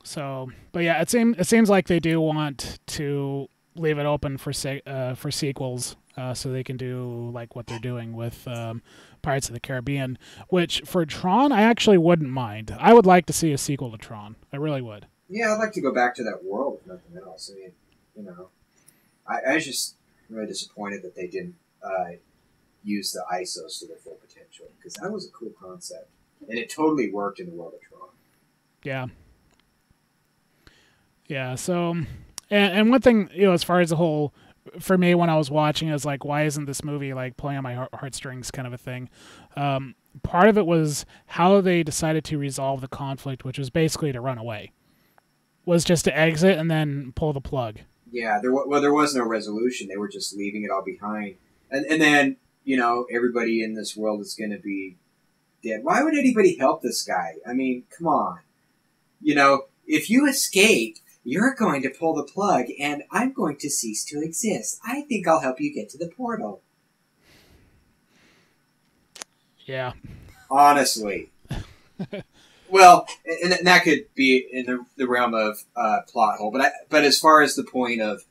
So, but yeah, it seems like they do want to leave it open for sequels, so they can do like what they're doing with Pirates of the Caribbean. Which for Tron, I actually wouldn't mind. I would like to see a sequel to Tron. I really would. Yeah, I'd like to go back to that world if nothing else. I mean, you know, I was just really disappointed that they didn't use the ISOs to their full potential, because that was a cool concept, and it totally worked in the world of Tron. Yeah. Yeah. So, and one thing, as far as the whole, for me when I was watching, is like, why isn't this movie like playing on my heartstrings, kind of a thing. Part of it was how they decided to resolve the conflict, which was basically to run away. Was just to exit and then pull the plug. Yeah, there was no resolution. They were just leaving it all behind, and then everybody in this world is going to be dead. Why would anybody help this guy? I mean, come on. If you escape, you're going to pull the plug, and I'm going to cease to exist. I think I'll help you get to the portal. Yeah. Honestly. Well, and that could be in the realm of plot hole, but as far as the point of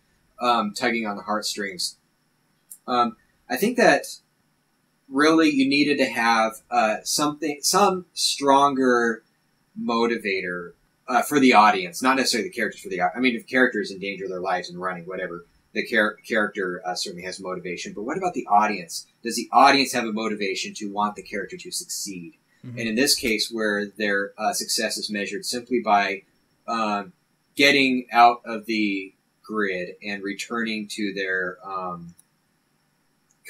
tugging on the heartstrings, I think that really you needed to have some stronger motivator for the audience, not necessarily the characters. I mean, if characters endanger their lives and running, whatever, the character certainly has motivation. But what about the audience? Does the audience have a motivation to want the character to succeed? Mm-hmm. And in this case, where their success is measured simply by getting out of the grid and returning to their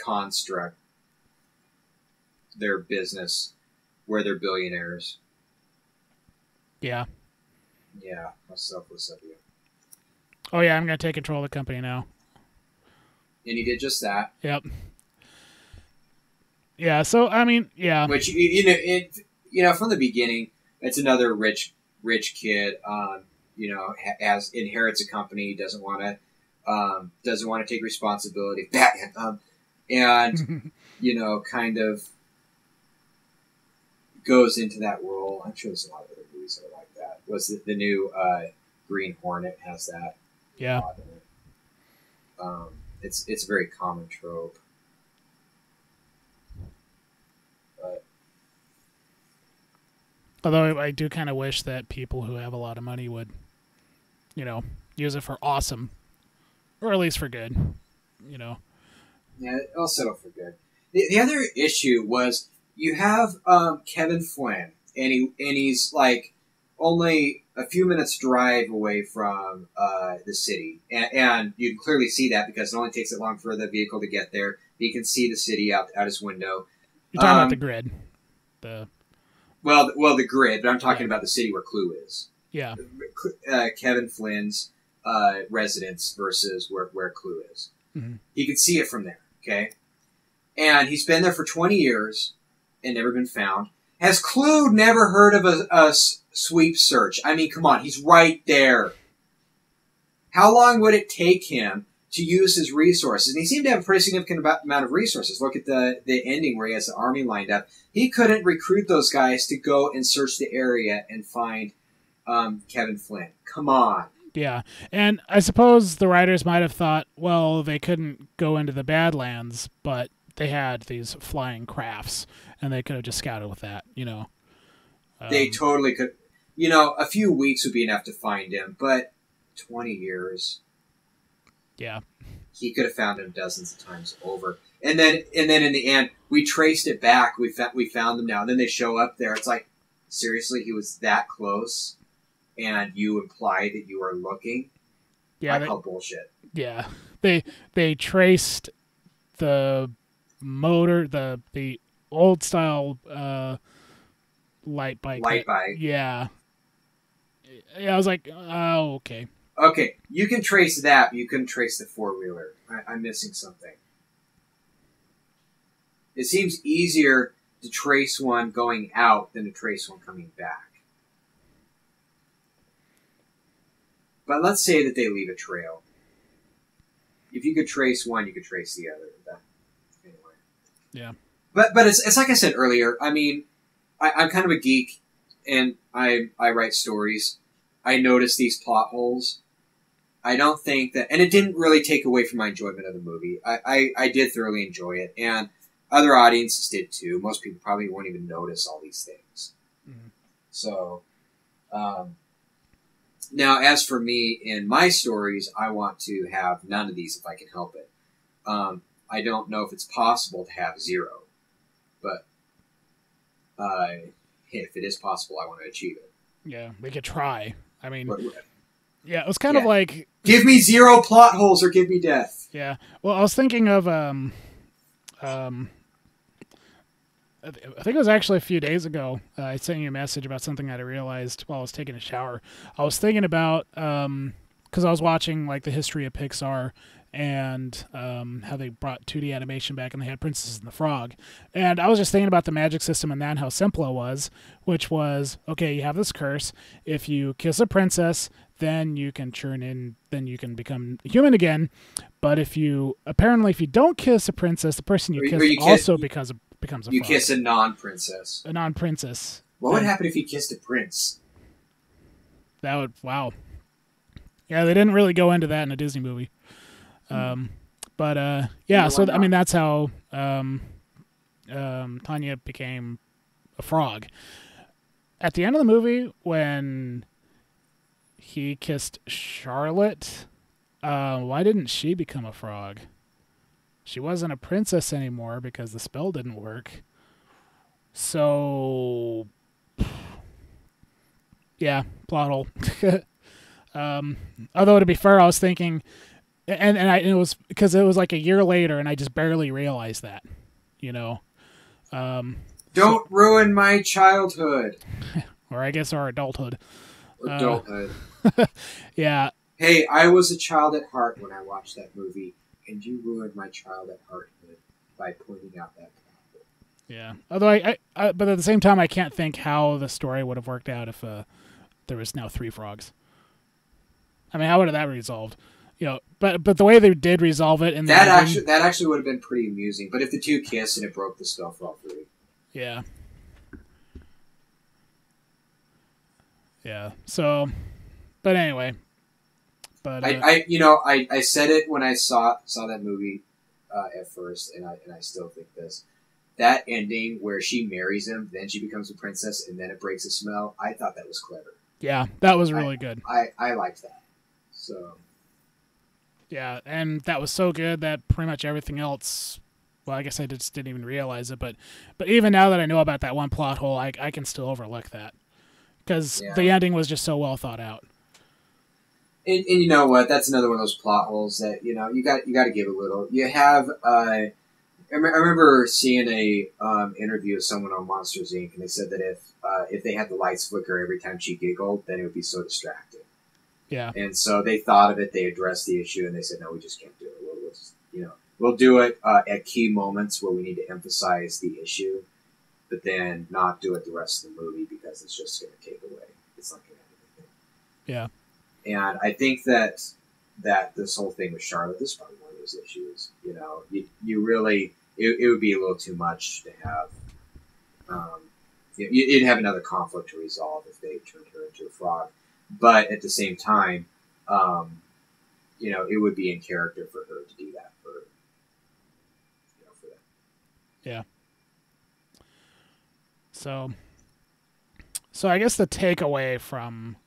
construct, their business, where they're billionaires. Yeah. Yeah, how selfless of you. Oh yeah, I'm going to take control of the company now. And he did just that. Yep. Yeah, so I mean, yeah. Which from the beginning, it's another rich kid. As inherits a company, doesn't want to take responsibility. And kind of goes into that role. I'm sure there's a lot of other movies that are like that. Was the new Green Hornet has that? Yeah. It's a very common trope. But although I do kind of wish that people who have a lot of money would, use it for awesome, or at least for good. Yeah, I'll settle for good. The other issue was you have Kevin Flynn, and he's like only a few minutes drive away from the city, and you can clearly see that because it only takes it long for the vehicle to get there. He can see the city out his window. You're talking about the grid. Well, the grid, but I'm talking about the city where Clue is. Yeah. Kevin Flynn's residence versus where Clue is. Mm-hmm. He could see it from there, okay? And he's been there for 20 years and never been found. Has Clue never heard of a sweep search? I mean, come on, he's right there. How long would it take him to use his resources? And he seemed to have a pretty significant amount of resources. Look at the ending where he has the army lined up. He couldn't recruit those guys to go and search the area and find Kevin Flynn. Come on. Yeah, and I suppose the writers might have thought, well, they couldn't go into the Badlands, but they had these flying crafts, and they could have just scouted with that, They totally could. A few weeks would be enough to find him, but 20 years. Yeah. He could have found him dozens of times over. And then in the end, we traced it back. We found them now. And then they show up there. It's like, seriously, he was that close, and you imply that you are looking? Yeah. I call bullshit. Yeah. They traced the motor, the old style light bike. Light bike. Yeah. Yeah, I was like, oh, okay. Okay, you can trace that, but you couldn't trace the four-wheeler. I'm missing something. It seems easier to trace one going out than to trace one coming back. But let's say that they leave a trail. If you could trace one, you could trace the other. Anyway. Yeah. But it's like I said earlier. I mean, I'm kind of a geek, and I write stories. I noticed these plot holes. I don't think that, and it didn't really take away from my enjoyment of the movie. I did thoroughly enjoy it, and other audiences did too. Most people probably won't even notice all these things. Mm-hmm. So, now as for me in my stories, I want to have none of these if I can help it. I don't know if it's possible to have zero, but if it is possible, I want to achieve it. Yeah, we could try. I mean, but, yeah, it was kind of like... Give me 0 plot holes or give me death. Yeah. Well, I was thinking of... I think it was actually a few days ago. I sent you a message about something that I realized while I was taking a shower. I was thinking about... because I was watching like the history of Pixar and how they brought 2D animation back and they had Princess and the Frog. And I was just thinking about the magic system and that and how simple it was, which was, okay, you have this curse. If you kiss a princess, then you can then you can become human again. But if you don't kiss a princess, the person you kiss also becomes a frog. You kiss a non-princess. A non-princess. What would happen if you kissed a prince? That would, wow. Yeah, they didn't really go into that in a Disney movie. But yeah, so I mean that's how Tanya became a frog. At the end of the movie, when he kissed Charlotte, why didn't she become a frog? She wasn't a princess anymore because the spell didn't work. So, yeah, plot hole. Although to be fair, I was thinking, and it was because it was like a year later, and I just barely realized that, you know. Don't ruin my childhood, or I guess our adulthood. Adulthood. Yeah. Hey, I was a child at heart when I watched that movie, and you ruined my child at hearthood by pointing out that problem. Yeah. Although I but at the same time, I can't think how the story would have worked out if there was now 3 frogs. I mean, how would that resolved? You know, but the way they did resolve it, and that actually would have been pretty amusing. But if the 2 kissed and it broke the spell for all 3, yeah, yeah. So, but anyway, but I said it when I saw that movie at first, and I still think this. That ending where she marries him, then she becomes a princess, and then it breaks the spell. I thought that was clever. Yeah, that was really good. I liked that. So, yeah, and that was so good that pretty much everything else. Well, I guess I just didn't even realize it, but even now that I know about that one plot hole, I can still overlook that because the ending was just so well thought out. And you know what? That's another one of those plot holes that you got to give a little. You have. I remember seeing a interview of someone on Monsters Inc. and they said that if they had the lights flicker every time she giggled, then it would be so distracting. Yeah. And so they thought of it, they addressed the issue, and they said, no, we just can't do it. We'll just, we'll do it at key moments where we need to emphasize the issue, but then not do it the rest of the movie because it's just going to take away. It's not going to have anything. Yeah. And I think that this whole thing with Charlotte, this is probably one of those issues. You really, it would be a little too much to have. You'd have another conflict to resolve if they turned her into a frog. But at the same time, it would be in character for her to do that for them. Yeah. So I guess the takeaway from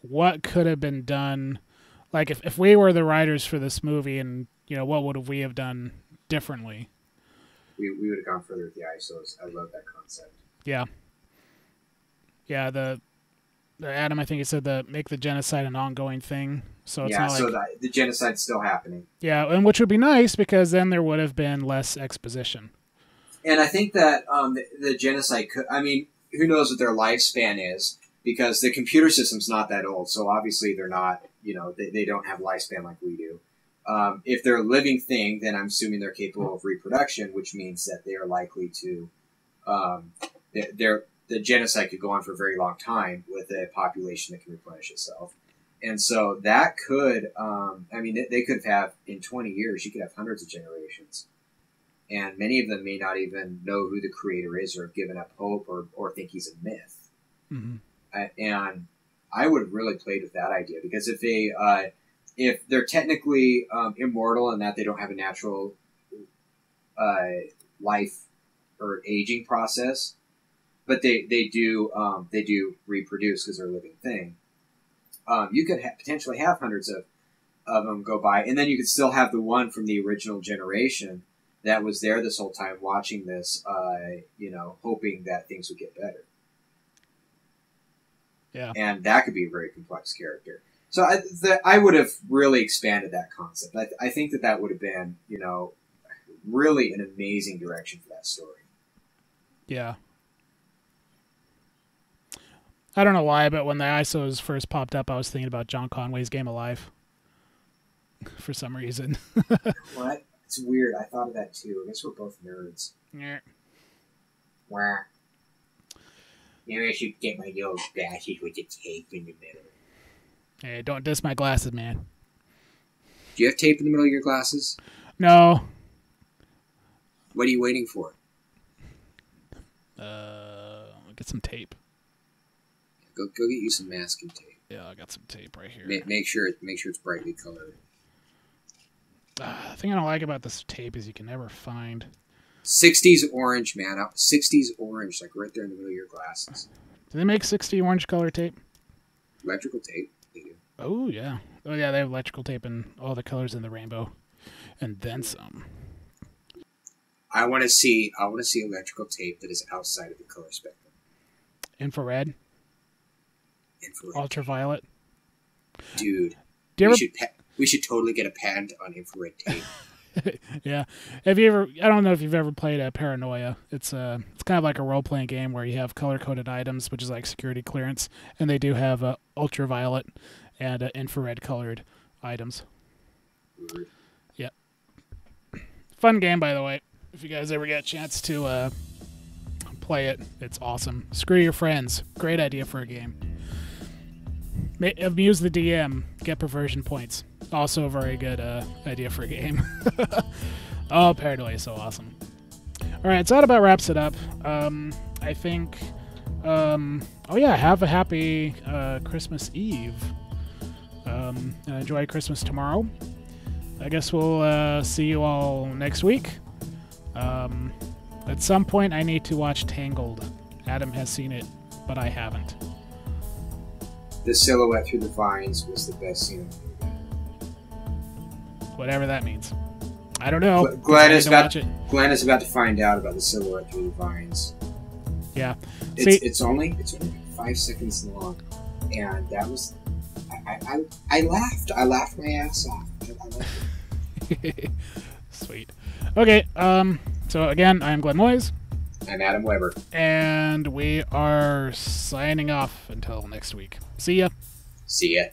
what could have been done, like if we were the writers for this movie, and what would we have done differently? We would have gone further with the ISOs. I love that concept. Yeah. Yeah. The Adam, I think he said make the genocide an ongoing thing. So it's not like, so the genocide's still happening. Yeah, and which would be nice because then there would have been less exposition. And I think that the genocide could. I mean, who knows what their lifespan is? Because the computer system's not that old, so obviously they're not. They don't have lifespan like we do. If they're a living thing, then I'm assuming they're capable of reproduction, which means that they are likely to. The genocide could go on for a very long time with a population that can replenish itself. And so that could, they could have, in 20 years, you could have hundreds of generations. And many of them may not even know who the creator is or have given up hope or think he's a myth. Mm-hmm. And I would have really played with that idea, because if they're technically immortal in that they don't have a natural life or aging process, but they do reproduce because they're a living thing. You could potentially have hundreds of them go by, and then you could still have the one from the original generation that was there this whole time watching this, hoping that things would get better. Yeah. And that could be a very complex character. So I would have really expanded that concept. I think that would have been, really an amazing direction for that story. Yeah. I don't know why, but when the ISOs first popped up, I was thinking about John Conway's Game of Life. For some reason. What? It's weird. I thought of that too. I guess we're both nerds. Yeah. Where? Maybe I should get my little glasses with the tape in the middle. Hey, don't diss my glasses, man. Do you have tape in the middle of your glasses? No. What are you waiting for? Get some tape. Go get you some masking tape. Yeah, I got some tape right here. Make sure it's brightly colored. The thing I don't like about this tape is you can never find 60s orange, man. 60s orange, like right there in the middle of your glasses. Do they make 60 orange color tape? Electrical tape, they do. Oh yeah. Oh yeah, they have electrical tape in all the colors in the rainbow, and then some. I want to see electrical tape that is outside of the color spectrum. Infrared. Ultraviolet. Dude, we should totally get a patent on infrared tape. Yeah. Have you ever? I don't know if you've ever played Paranoia. It's kind of like a role playing game where you have color coded items, which is like security clearance, and they do have ultraviolet and infrared colored items. Weird. Yeah. Fun game, by the way. If you guys ever get a chance to play it, it's awesome. Screw your friends. Great idea for a game. Abuse the DM. Get perversion points. Also a very good idea for a game. Oh, Paranoia is so awesome. Alright, so that about wraps it up. I think... have a happy Christmas Eve. And enjoy Christmas tomorrow. I guess we'll see you all next week. At some point, I need to watch Tangled. Adam has seen it, but I haven't. The silhouette through the vines was the best scene. Whatever that means. I don't know. Glenn is about to find out about the silhouette through the vines. Yeah. It's only 5 seconds long, and that was I laughed. I laughed my ass off. I loved it. Sweet. Okay. So again, I'm Glenn Moyes. I'm Adam Weber. And we are signing off until next week. See ya. See ya.